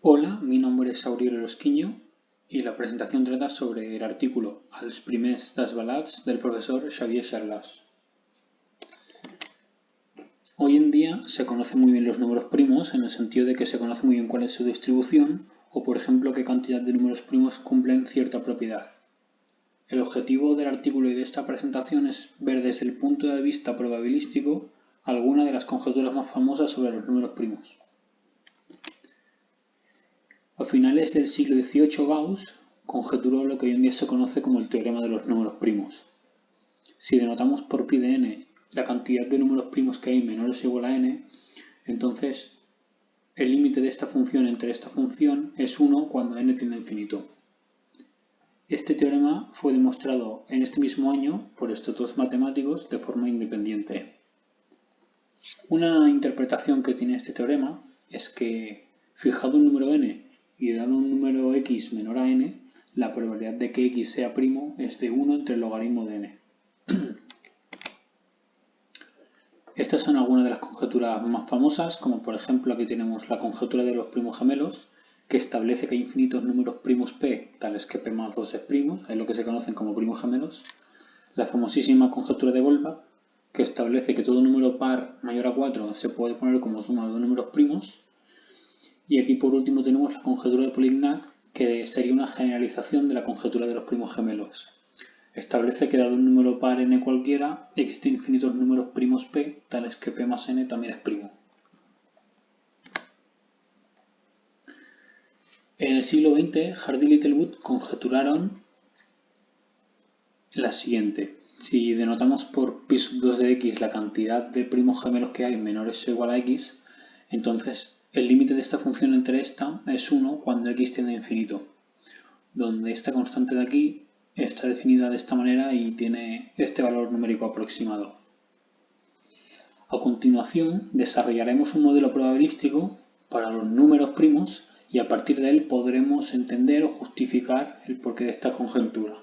Hola, mi nombre es Auriel Orosquiño y la presentación trata sobre el artículo Els primers dels balats del profesor Xavier Charlas. Hoy en día se conocen muy bien los números primos en el sentido de que se conoce muy bien cuál es su distribución o, por ejemplo, qué cantidad de números primos cumplen cierta propiedad. El objetivo del artículo y de esta presentación es ver desde el punto de vista probabilístico algunas de las conjeturas más famosas sobre los números primos. A finales del siglo XVIII, Gauss conjeturó lo que hoy en día se conoce como el teorema de los números primos. Si denotamos por pi de n la cantidad de números primos que hay menores o igual a n, entonces el límite de esta función entre esta función es 1 cuando n tiende a infinito. Este teorema fue demostrado en este mismo año por estos dos matemáticos de forma independiente. Una interpretación que tiene este teorema es que, fijado un número n y dado un número x menor a n, la probabilidad de que x sea primo es de 1 entre el logaritmo de n. Estas son algunas de las conjeturas más famosas, como por ejemplo aquí tenemos la conjetura de los primos gemelos, que establece que hay infinitos números primos p, tales que p más 2 es primo, es lo que se conocen como primos gemelos. La famosísima conjetura de Goldbach, que establece que todo número par mayor a 4 se puede poner como suma de dos números primos. Y aquí por último tenemos la conjetura de Polignac, que sería una generalización de la conjetura de los primos gemelos. Establece que dado un número par n cualquiera, existen infinitos números primos p, tales que p más n también es primo. En el siglo XX, Hardy y Littlewood conjeturaron la siguiente. Si denotamos por pi sub 2 de x la cantidad de primos gemelos que hay menores o igual a x, entonces el límite de esta función entre esta es 1 cuando x tiende a infinito, donde esta constante de aquí está definida de esta manera y tiene este valor numérico aproximado. A continuación, desarrollaremos un modelo probabilístico para los números primos y a partir de él podremos entender o justificar el porqué de esta conjetura.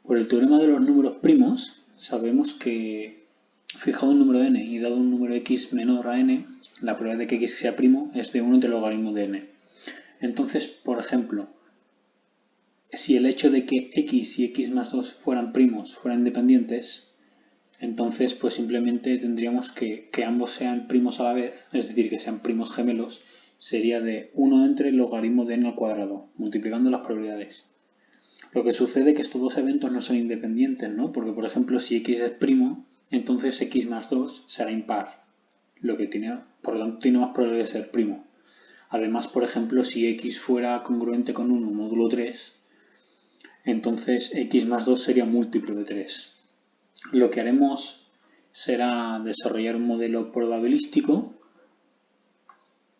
Por el teorema de los números primos, sabemos que, fijado un número n y dado un número x menor a n, la probabilidad de que x sea primo es de 1 entre el logaritmo de n. Entonces, por ejemplo, si el hecho de que x y x más 2 fueran primos, fueran independientes, entonces pues simplemente tendríamos que ambos sean primos a la vez, es decir, que sean primos gemelos, sería de 1 entre el logaritmo de n al cuadrado, multiplicando las probabilidades. Lo que sucede es que estos dos eventos no son independientes, ¿no? Porque, por ejemplo, si x es primo, entonces x más 2 será impar, lo que tiene, por lo tanto, tiene más probabilidad de ser primo. Además, por ejemplo, si x fuera congruente con 1 módulo 3, entonces x más 2 sería múltiplo de 3. Lo que haremos será desarrollar un modelo probabilístico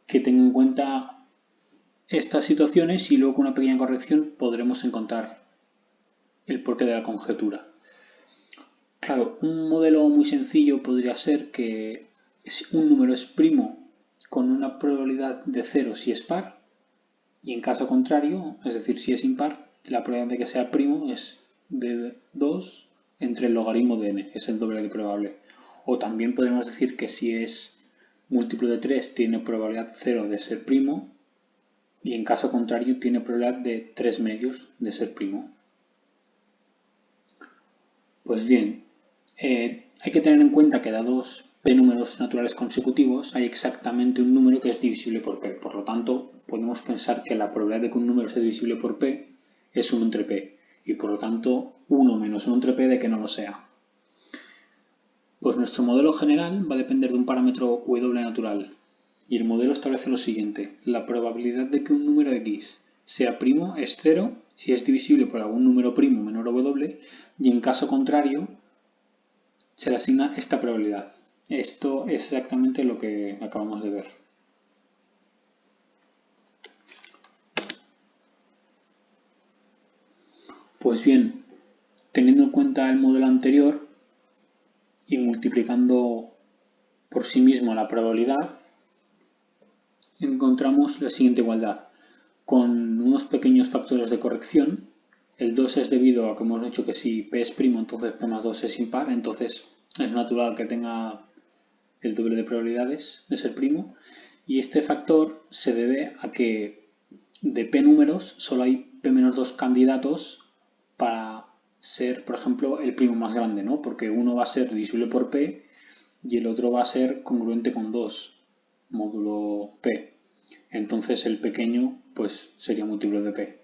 que tenga en cuenta estas situaciones y luego con una pequeña corrección podremos encontrar el porqué de la conjetura. Claro, un modelo muy sencillo podría ser que si un número es primo con una probabilidad de 0 si es par, y en caso contrario, es decir, si es impar, la probabilidad de que sea primo es de 2 entre el logaritmo de n, es el doble de probable. O también podemos decir que si es múltiplo de 3 tiene probabilidad 0 de ser primo, y en caso contrario tiene probabilidad de 3 medios de ser primo. Pues bien, hay que tener en cuenta que dados p números naturales consecutivos hay exactamente un número que es divisible por p. Por lo tanto, podemos pensar que la probabilidad de que un número sea divisible por p es 1 entre p. Y por lo tanto, 1 menos 1 entre p de que no lo sea. Pues nuestro modelo general va a depender de un parámetro w natural. Y el modelo establece lo siguiente. La probabilidad de que un número x sea primo es 0 si es divisible por algún número primo menor a w, y en caso contrario se le asigna esta probabilidad. Esto es exactamente lo que acabamos de ver. Pues bien, teniendo en cuenta el modelo anterior y multiplicando por sí mismo la probabilidad, encontramos la siguiente igualdad. Con unos pequeños factores de corrección, el 2 es debido a que hemos dicho que si p es primo, entonces p más 2 es impar, entonces es natural que tenga el doble de probabilidades de ser primo, y este factor se debe a que de p números solo hay p-2 candidatos para ser, por ejemplo, el primo más grande, ¿no? Porque uno va a ser divisible por p y el otro va a ser congruente con 2 módulo p. Entonces el pequeño pues sería múltiplo de p.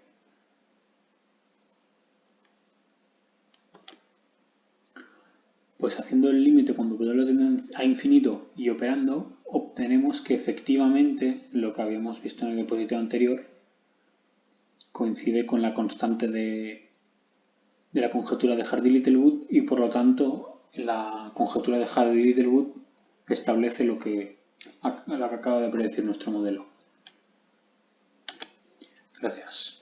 Pues haciendo el límite cuando p lo tiende a infinito y operando, obtenemos que efectivamente lo que habíamos visto en el diapositivo anterior coincide con la constante de la conjetura de Hardy-Littlewood y por lo tanto la conjetura de Hardy-Littlewood establece lo que acaba de predecir nuestro modelo. Gracias.